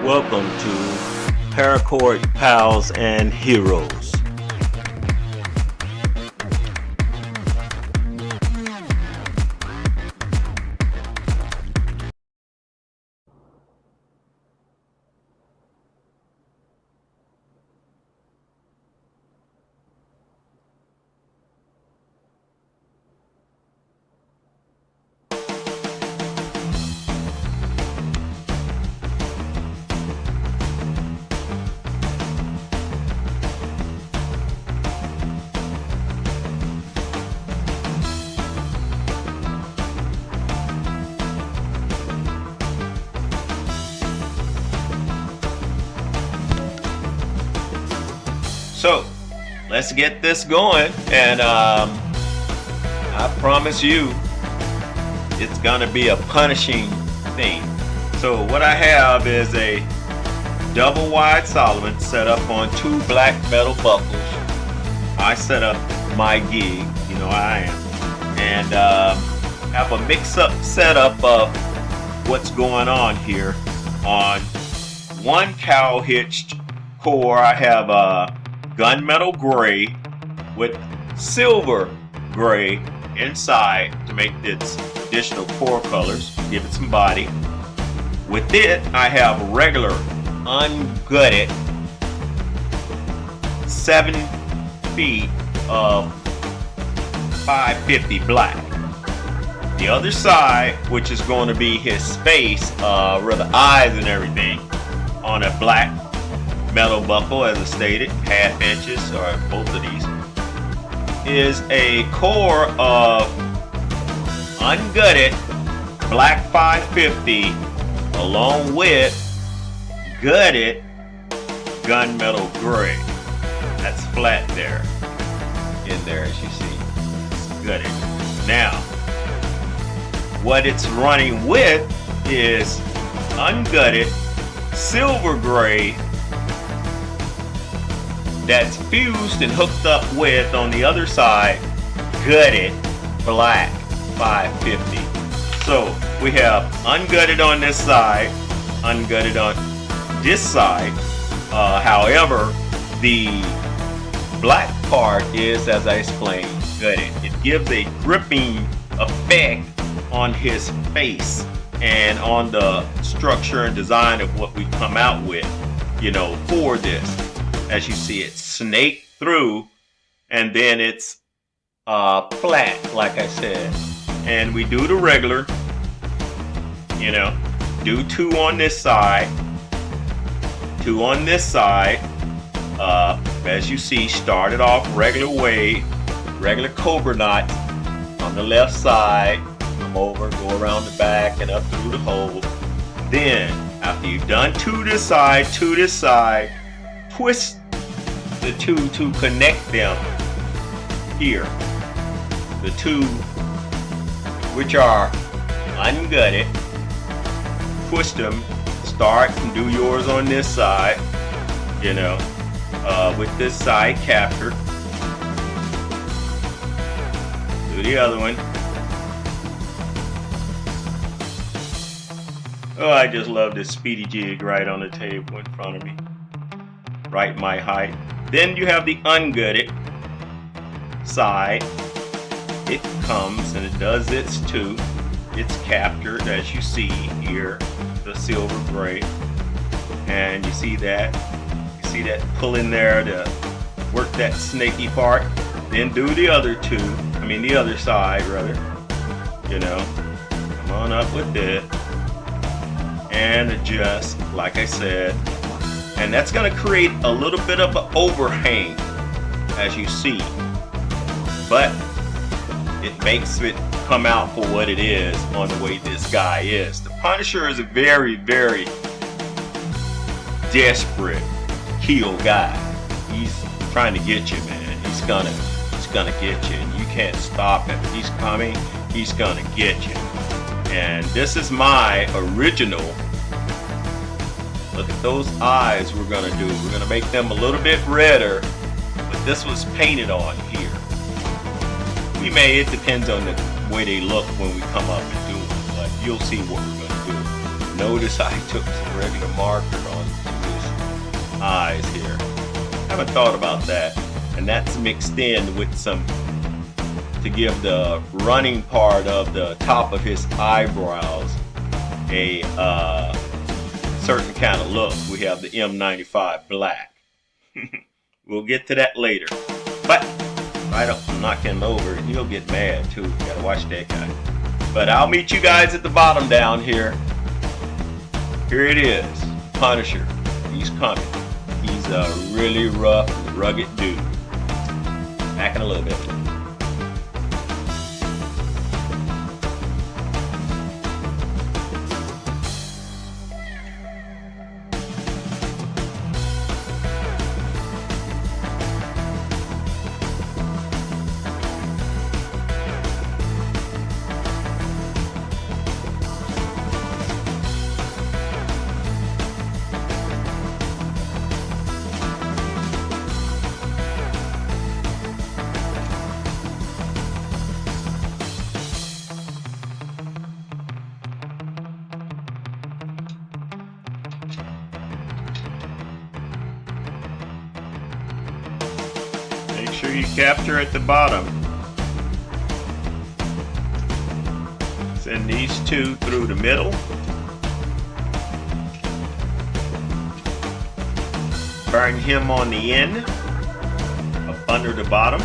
Welcome to Paracord Pals and Heroes. So let's get this going, and I promise you it's gonna be a punishing thing. So what I have is a double wide Solomon set up on 2 black metal buckles. I set up my gig, you know I am, and have a mix-up setup of what's going on here. On one cowl hitched core, I have a gunmetal gray with silver gray inside to make its additional core colors, give it some body. With it, I have regular ungutted 7 feet of 550 black. The other side, which is going to be his face, rather eyes and everything, on a black metal buckle, as I stated, 1/2 inches, or both of these, is a core of ungutted black 550 along with gutted gunmetal gray. That's flat there, in there, as you see. It's gutted. Now, what it's running with is ungutted silver gray that's fused and hooked up with, on the other side, gutted black 550. So we have ungutted on this side, ungutted on this side. However, the black part is, as I explained, gutted. It gives a gripping effect on his face and on the structure and design of what we come out with, you know, for this. As you see, it's snaked through, and then it's flat, like I said. And we do the regular, you know, do 2 on this side, 2 on this side. As you see, started off regular way, regular cobra knot on the left side. Come over, go around the back and up through the hole. Then, after you've done 2 this side, 2 this side, twist the 2 to connect them here. The 2 which are ungutted, twist them, start and do yours on this side, you know, with this side captured. Do the other one. Oh, I just love this speedy jig right on the table in front of me, right my height. Then you have the ungutted side. It comes and it does its 2. It's captured, as you see here, the silver gray, and you see that pull in there to work that snaky part. Then do the other 2. I mean the other side rather. You know, come on up with it and adjust, like I said. And that's going to create a little bit of an overhang, as you see. But it makes it come out for what it is on the way this guy is. The Punisher is a very, very desperate kill guy. He's trying to get you, man. He's gonna get you, and you can't stop him. He's coming. He's gonna get you. And this is my original. Look at those eyes we're gonna do. We're gonna make them a little bit redder, but this was painted on here. We may, it depends on the way they look when we come up and do it, but you'll see what we're gonna do. Notice I took some regular marker on eyes here. Haven't thought about that. And that's mixed in with some, to give the running part of the top of his eyebrows a certain kind of look. We have the M95 black. We'll get to that later. But I don't knock him over, he'll get mad too. Gotta watch that guy. But I'll meet you guys at the bottom down here. Here it is, Punisher. He's coming. He's a really rough, rugged dude. Back in a little bit. Make sure you capture at the bottom. Send these two through the middle. Burn him on the end, up under the bottom.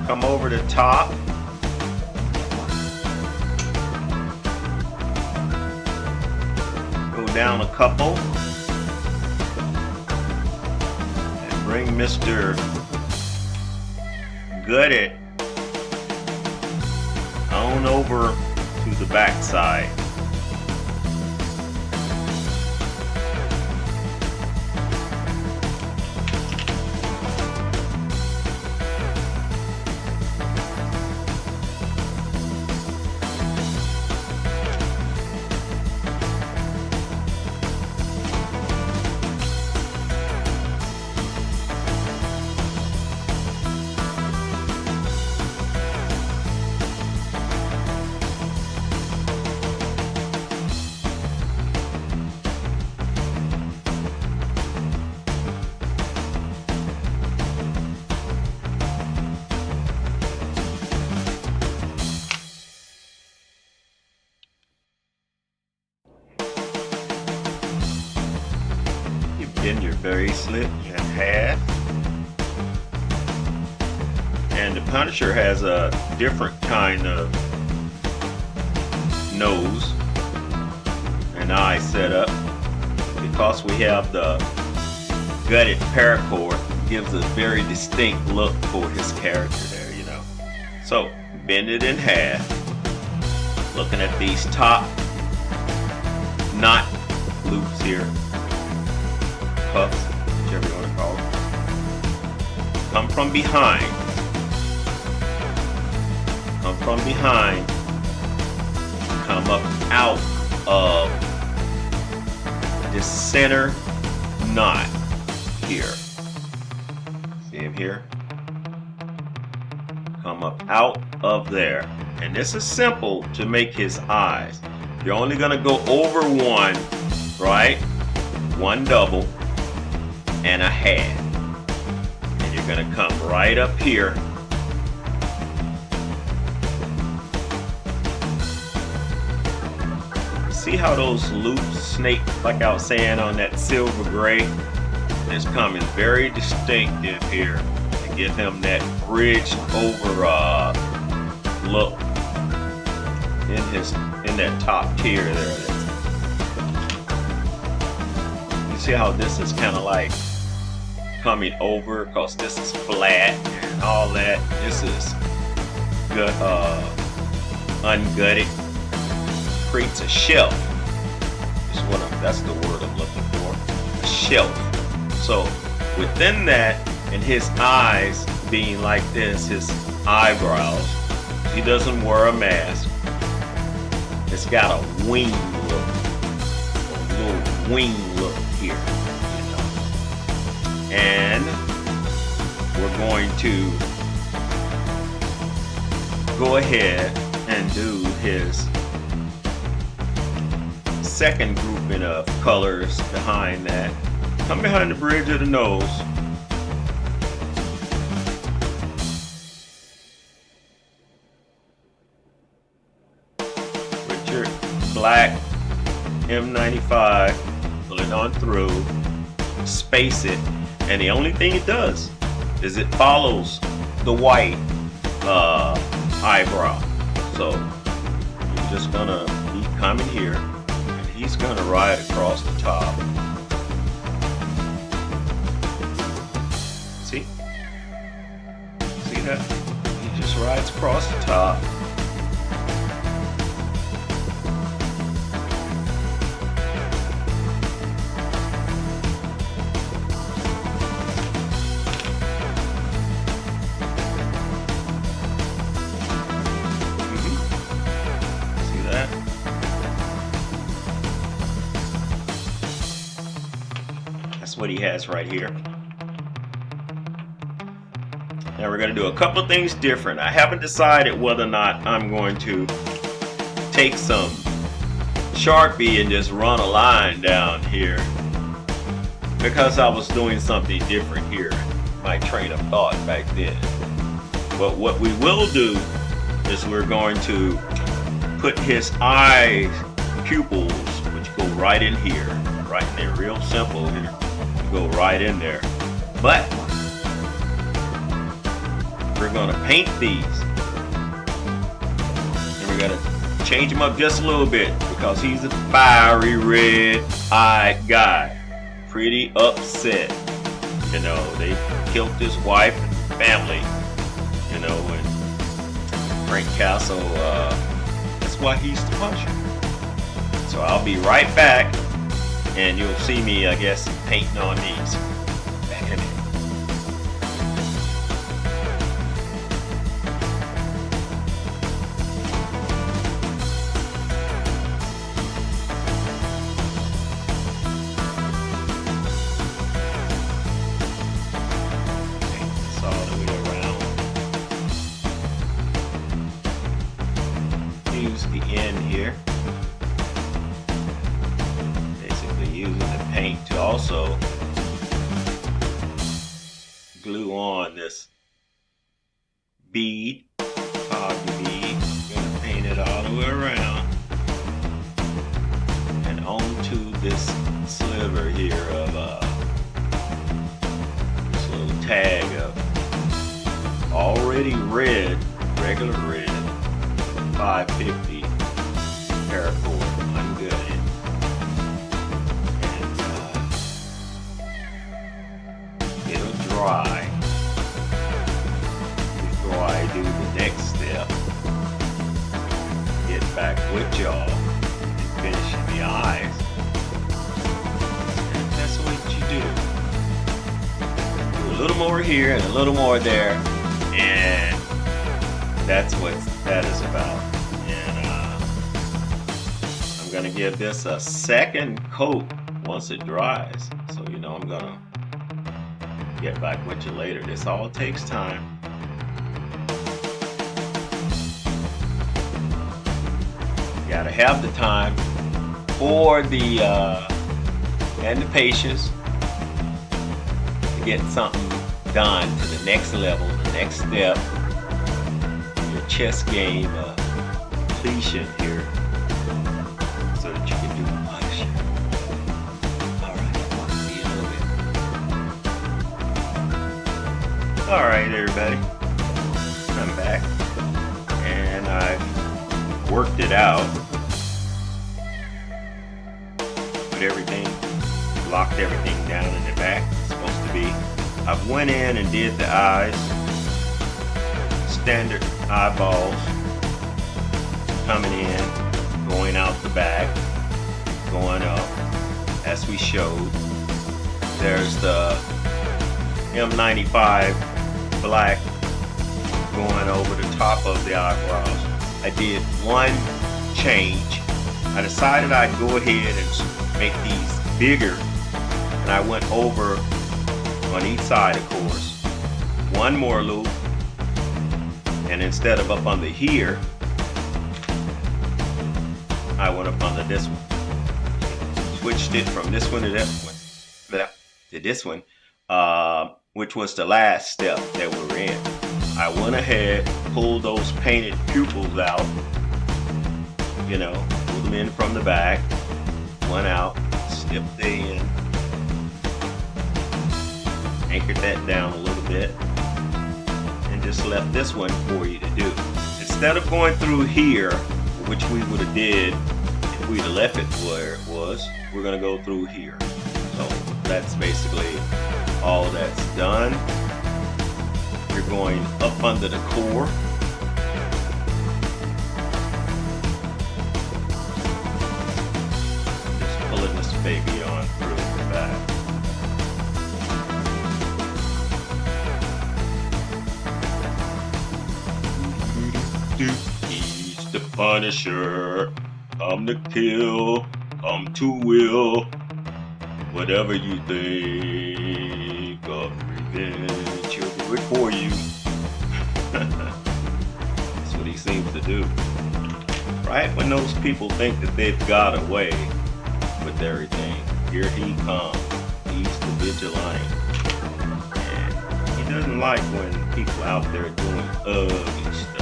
Come over the top. Go down a couple. Bring Mr. Gutted on over to the back side. Bend your bracelet in half. And the Punisher has a different kind of nose and eye setup because we have the gutted paracord. Gives a very distinct look for his character there, you know. So bend it in half. Looking at these top knot loops here. Puffs, whichever you want to call them. Come from behind. Come from behind. Come up out of this center knot here. See him here? Come up out of there. And this is simple to make his eyes. You're only going to go over one, right? One double. And a half. And you're going to come right up here. See how those loops snake, like I was saying on that silver gray? It's coming very distinctive here to give him that bridged over look in that top tier there. You see how this is kind of like coming over because this is flat and all that. This is good, ungutted. Creates a shelf. That's the word I'm looking for. A shelf. So within that, and his eyes being like this, his eyebrows, he doesn't wear a mask. It's got a wing look, a little wing look here. And we're going to go ahead and do his second grouping of colors behind that. Come behind the bridge of the nose. With your black M95, pull it on through, space it, and the only thing it does is it follows the white eyebrow. So you're just gonna be coming here, and he's gonna ride across the top. See? See that? He just rides across the top. That's what he has right here. Now we're going to do a couple of things different. I haven't decided whether or not I'm going to take some Sharpie and just run a line down here, because I was doing something different here, my train of thought back then. But what we will do is we're going to put his eye pupils, which go right in here, right in there, real simple here. Go right in there, but we're going to paint these, and we're going to change them up just a little bit, because he's a fiery red-eyed guy, pretty upset. You know, they killed his wife and family, you know, and Frank Castle, that's why he's the puncher. So I'll be right back, and you'll see me, I guess, painting on these. Back in a minute. Paint this all the way around. Use the end here. Using the paint to also glue on this bead, cotton bead. I'm going to paint it all the way around and onto this sliver here of this little tag of already red, regular red, 550 paracord ungutted. Dry before I do the next step. Get back with y'all and finish the eyes. And that's what you do. Do a little more here and a little more there, and that's what that is about. And I'm gonna give this a second coat once it dries. So you know I'm gonna get back with you later. This all takes time. You gotta have the time for the and the patience to get something done to the next level, the next step, your chess game completion here, so that you can do the polish. Alright everybody, I'm back, and I've worked it out, put everything, locked everything down in the back, it's supposed to be. I've went in and did the eyes, standard eyeballs, coming in, going out the back, going up, as we showed. There's the M95 black going over the top of the eyebrows. I did one change. I decided I'd go ahead and make these bigger, and I went over on each side, of course, one more loop, and instead of up under here, I went up under this one. switched it from this one to that one, to this one, which was the last step that we were in. I went ahead, pulled those painted pupils out, you know, pulled them in from the back, one out, snipped the end, anchored that down a little bit, and just left this one for you to do. Instead of going through here, which we would have did if we'd have left it where it was, we're going to go through here. So that's basically all that's done. You're going up under the core. Just pulling this baby on through the back. He's the Punisher. Come to kill, come to will. Whatever you think of revenge, he'll do it for you. That's what he seems to do. Right when those people think that they've got away with everything, here he comes. He's the vigilante. And he doesn't like when people out there doing ugly stuff.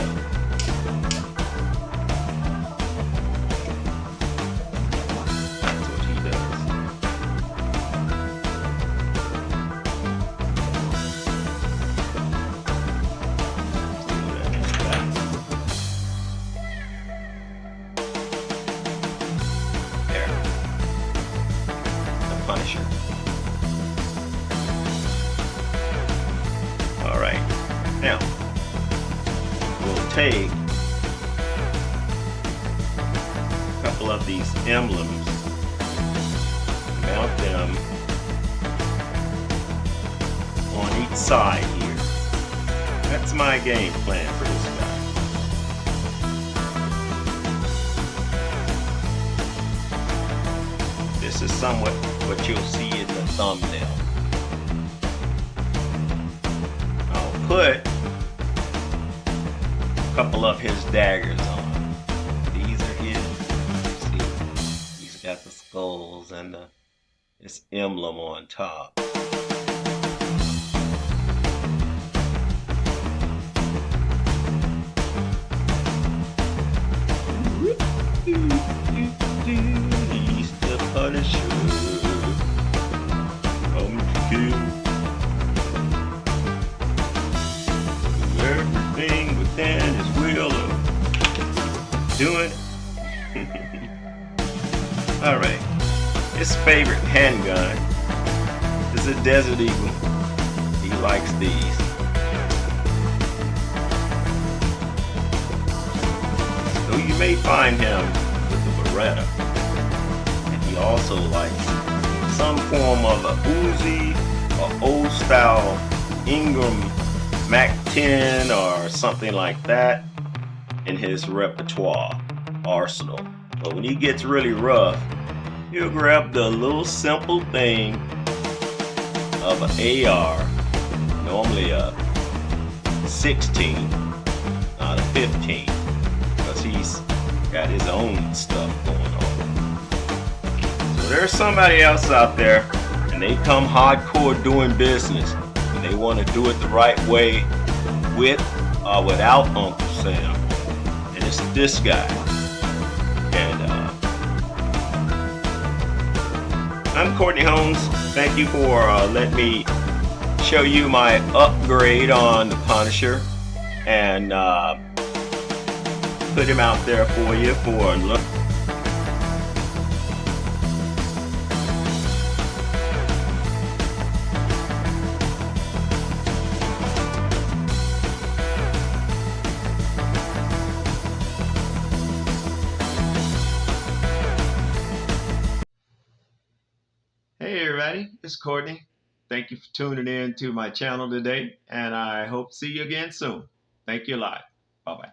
Punisher. All right, now we'll take a couple of these emblems, mount them on each side here. That's my game plan for this guy. This is somewhat what you'll see in the thumbnail. I'll put a couple of his daggers on. These are his. See, he's got the skulls and this emblem on top. He's the Punisher. Come to kill. Do everything within his will of doing it. Alright. His favorite handgun is a Desert Eagle. He likes these. So you may find him with the Beretta. And he also likes some form of a Uzi or old style Ingram Mac 10 or something like that in his repertoire arsenal. But when he gets really rough, he'll grab the little simple thing of an AR, normally a 16, not a 15, because he's got his own stuff going on. So there's somebody else out there, and they come hardcore doing business, and they want to do it the right way with or without Uncle Sam. And it's this guy. And I'm Courtney Holmes. Thank you for letting me show you my upgrade on the Punisher and put him out there for you for a look. Hey everybody, it's Courtney. Thank you for tuning in to my channel today, and I hope to see you again soon. Thank you a lot. Bye-bye.